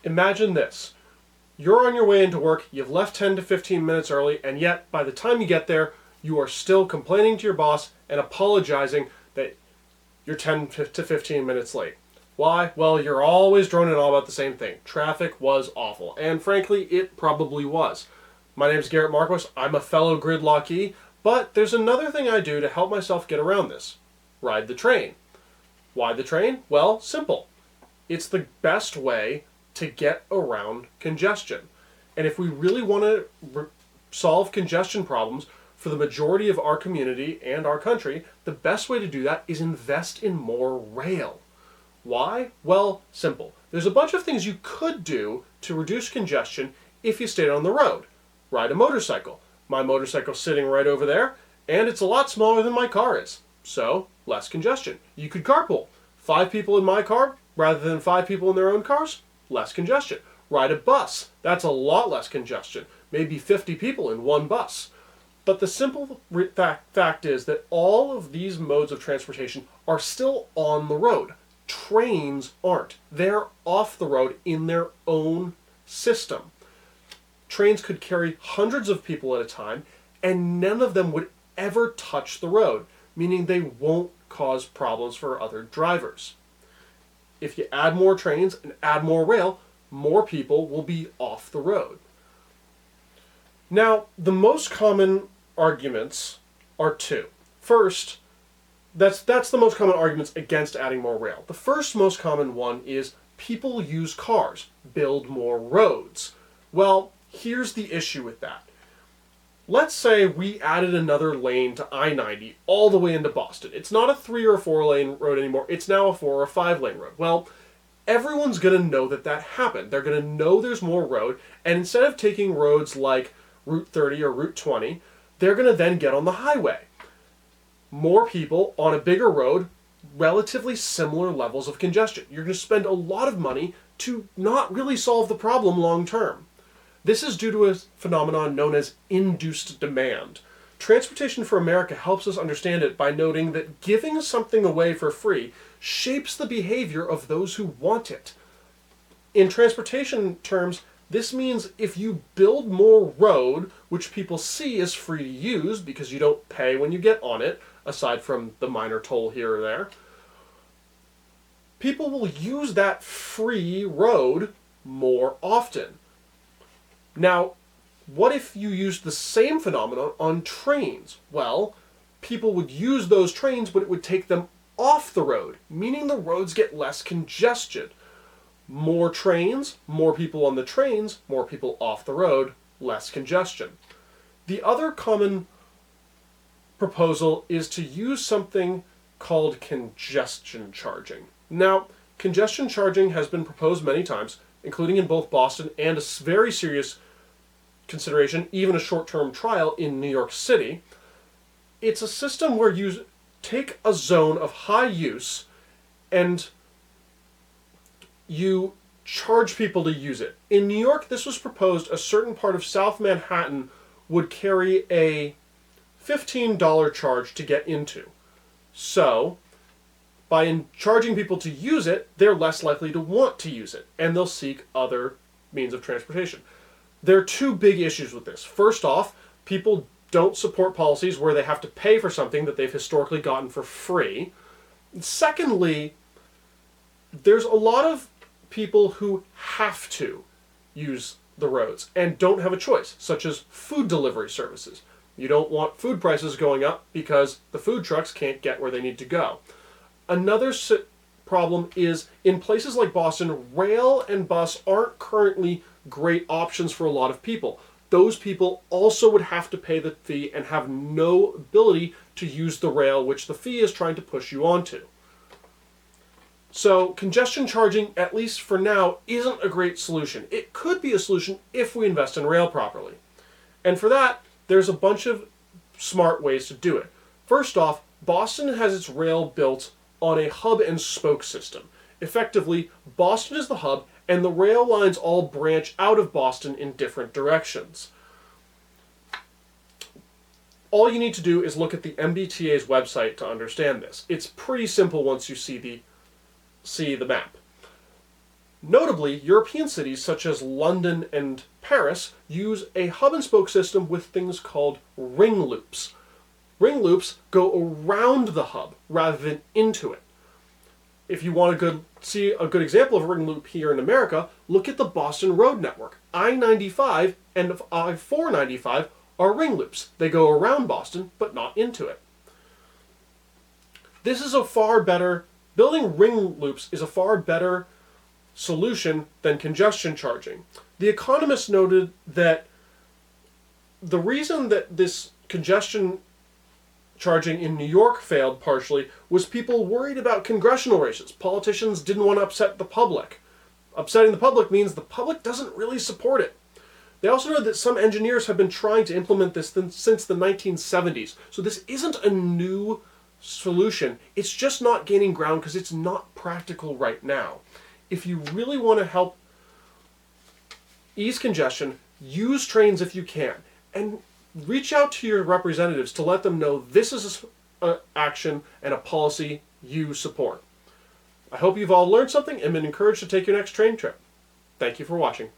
Imagine this. You're on your way into work, you've left 10 to 15 minutes early, and yet by the time you get there, you are still complaining to your boss and apologizing that you're 10 to 15 minutes late. Why? Well, you're always droning on about the same thing. Traffic was awful, and frankly, it probably was. My name's Garrett Marquis. I'm a fellow gridlockee, but there's another thing I do to help myself get around this. Ride the train. Why the train? Well, simple. It's the best way to get around congestion. And if we really want to solve congestion problems for the majority of our community and our country, the best way to do that is invest in more rail. Why? Well, simple. There's a bunch of things you could do to reduce congestion if you stayed on the road. Ride a motorcycle. My motorcycle's sitting right over there, and it's a lot smaller than my car is. So, less congestion. You could carpool. 5 people in my car rather than 5 people in their own cars, less congestion. Ride a bus. That's a lot less congestion. Maybe 50 people in one bus. But the simple fact is that all of these modes of transportation are still on the road. Trains aren't. They're off the road in their own system. Trains could carry hundreds of people at a time, and none of them would ever touch the road, meaning they won't cause problems for other drivers. If you add more trains and add more rail, more people will be off the road. Now, the most common arguments are two. First, that's the most common arguments against adding more rail. The first most common one is people use cars, build more roads. Well, here's the issue with that. Let's say we added another lane to I-90 all the way into Boston. It's not a 3 or 4 lane road anymore. It's now a 4 or 5 lane road. Well, everyone's going to know that happened. They're going to know there's more road, and instead of taking roads like Route 30 or Route 20, they're going to then get on the highway. More people on a bigger road, relatively similar levels of congestion. You're going to spend a lot of money to not really solve the problem long term. This is due to a phenomenon known as induced demand. Transportation for America helps us understand it by noting that giving something away for free shapes the behavior of those who want it. In transportation terms, this means if you build more road, which people see as free to use because you don't pay when you get on it, aside from the minor toll here or there, people will use that free road more often. Now, what if you used the same phenomenon on trains? Well, people would use those trains, but it would take them off the road, meaning the roads get less congested. More trains, more people on the trains, more people off the road, less congestion. The other common proposal is to use something called congestion charging. Now, congestion charging has been proposed many times, including in both Boston and a very serious consideration, even a short-term trial in New York City. It's a system where you take a zone of high use and you charge people to use it. In New York, this was proposed a certain part of South Manhattan would carry a $15 charge to get into. So, by charging people to use it, they're less likely to want to use it, and they'll seek other means of transportation. There are two big issues with this. First off, people don't support policies where they have to pay for something that they've historically gotten for free. Secondly, there's a lot of people who have to use the roads and don't have a choice, such as food delivery services. You don't want food prices going up because the food trucks can't get where they need to go. Another problem is in places like Boston, rail and bus aren't currently great options for a lot of people. Those people also would have to pay the fee and have no ability to use the rail, which the fee is trying to push you onto. So congestion charging, at least for now, isn't a great solution. It could be a solution if we invest in rail properly. And for that, there's a bunch of smart ways to do it. First off, Boston has its rail built on a hub and spoke system. Effectively, Boston is the hub, and the rail lines all branch out of Boston in different directions. All you need to do is look at the MBTA's website to understand this. It's pretty simple once you see the map. Notably, European cities such as London and Paris use a hub-and-spoke system with things called ring loops. Ring loops go around the hub rather than into it. If you want to see a good example of a ring loop here in America, look at the Boston road network. I-95 and I-495 are ring loops. They go around Boston, but not into it. Building ring loops is a far better solution than congestion charging. The Economist noted that the reason that this congestion charging in New York failed partially was people worried about congressional races. Politicians didn't want to upset the public. Upsetting the public means the public doesn't really support it. They also know that some engineers have been trying to implement this since the 1970s. So this isn't a new solution. It's just not gaining ground because it's not practical right now. If you really want to help ease congestion, use trains if you can. And reach out to your representatives to let them know this is an action and a policy you support. I hope you've all learned something and been encouraged to take your next train trip. Thank you for watching.